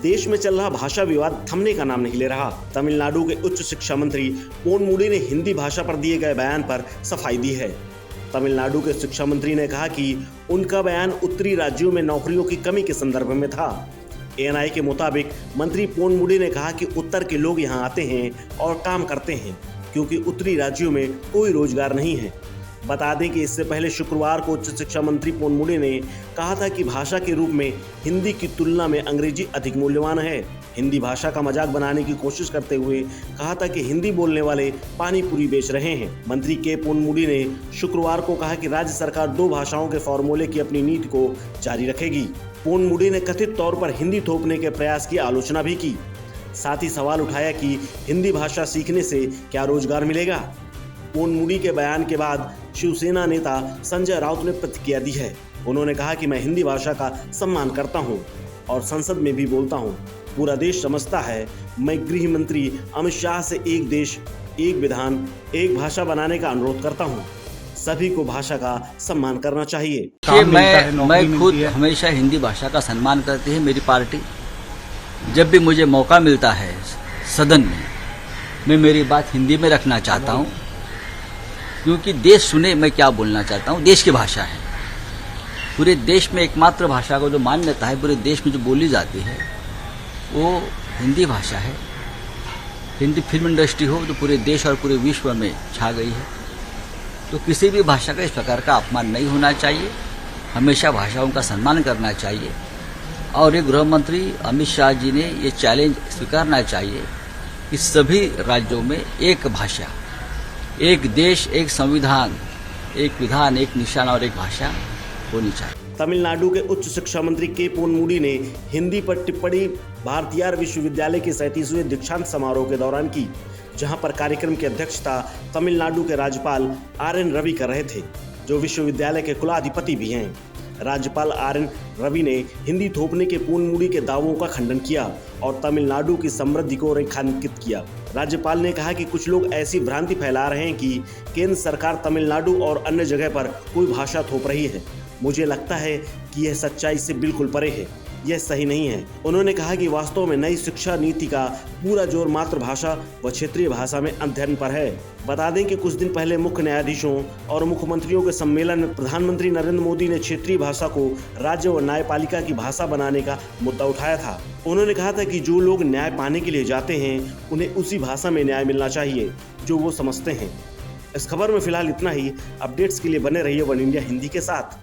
देश में चल रहा भाषा विवाद थमने का नाम नहीं ले रहा। तमिलनाडु के उच्च शिक्षा मंत्री पोनमुडी ने हिंदी भाषा पर दिए गए बयान पर सफाई दी है। तमिलनाडु के शिक्षा मंत्री ने कहा कि उनका बयान उत्तरी राज्यों में नौकरियों की कमी के संदर्भ में था। एएनआई के मुताबिक मंत्री पोनमुडी ने कहा कि उत्तर के लोग यहां आते हैं और काम करते हैं क्योंकि उत्तरी राज्यों में कोई रोजगार नहीं है। बता दें कि इससे पहले शुक्रवार को उच्च शिक्षा मंत्री पोनमुडी ने कहा था कि भाषा के रूप में हिंदी की तुलना में अंग्रेजी अधिक मूल्यवान है। हिंदी भाषा का मजाक बनाने की कोशिश करते हुए कहा था कि हिंदी बोलने वाले पानी पूरी बेच रहे हैं। मंत्री के पोनमुडी ने शुक्रवार को कहा कि राज्य सरकार 2 भाषाओं के फॉर्मूले की अपनी नीति को जारी रखेगी। पोनमुडी ने कथित तौर पर हिंदी थोपने के प्रयास की आलोचना भी की। साथ ही सवाल उठाया कि हिंदी भाषा सीखने से क्या रोजगार मिलेगा। पोनमुडी के बयान के बाद शिवसेना नेता संजय राउत ने प्रतिक्रिया दी है। उन्होंने कहा कि मैं हिंदी भाषा का सम्मान करता हूं और संसद में भी बोलता हूं। पूरा देश समझता है। मैं गृह मंत्री अमित शाह से एक देश, एक विधान, एक भाषा बनाने का अनुरोध करता हूं। सभी को भाषा का सम्मान करना चाहिए। मैं खुद हमेशा हिंदी भाषा का सम्मान करती है। मेरी पार्टी जब भी मुझे मौका मिलता है सदन में, मैं मेरी बात हिंदी में रखना चाहता हूं, क्योंकि देश सुने मैं क्या बोलना चाहता हूं। देश की भाषा है। पूरे देश में एकमात्र भाषा को जो मान्यता है, पूरे देश में जो बोली जाती है, वो हिंदी भाषा है। हिंदी फिल्म इंडस्ट्री हो जो पूरे देश और पूरे विश्व में छा गई है, तो किसी भी भाषा का इस प्रकार का अपमान नहीं होना चाहिए। हमेशा भाषाओं का सम्मान करना चाहिए। और ये गृह मंत्री अमित शाह जी ने ये चैलेंज स्वीकारना चाहिए कि सभी राज्यों में एक भाषा, एक देश, एक संविधान, एक विधान, एक निशान और एक भाषा होनी चाहिए। तमिलनाडु के उच्च शिक्षा मंत्री के पोनमुडी ने हिंदी पर टिप्पणी भारतीयार विश्वविद्यालय के 37वें दीक्षांत समारोह के दौरान की, जहां पर कार्यक्रम की अध्यक्षता तमिलनाडु के राज्यपाल आर.एन. रवि कर रहे थे, जो विश्वविद्यालय के कुलाधिपति भी हैं। राज्यपाल आर.एन. रवि ने हिंदी थोपने के पोनमुडी के दावों का खंडन किया और तमिलनाडु की समृद्धि को रेखांकित किया। राज्यपाल ने कहा कि कुछ लोग ऐसी भ्रांति फैला रहे हैं कि केंद्र सरकार तमिलनाडु और अन्य जगह पर कोई भाषा थोप रही है। मुझे लगता है कि यह सच्चाई से बिल्कुल परे है। यह सही नहीं है। उन्होंने कहा कि वास्तव में नई शिक्षा नीति का पूरा जोर मातृभाषा व क्षेत्रीय भाषा में अध्ययन पर है। बता दें कि कुछ दिन पहले मुख्य न्यायाधीशों और मुख्यमंत्रियों के सम्मेलन में प्रधानमंत्री नरेंद्र मोदी ने क्षेत्रीय भाषा को राज्य व न्यायपालिका की भाषा बनाने का मुद्दा उठाया था। उन्होंने कहा था कि जो लोग न्याय पाने के लिए जाते हैं, उन्हें उसी भाषा में न्याय मिलना चाहिए जो वो समझते हैं। इस खबर में फिलहाल इतना ही। अपडेट्स के लिए बने रहिए वन इंडिया हिंदी के साथ।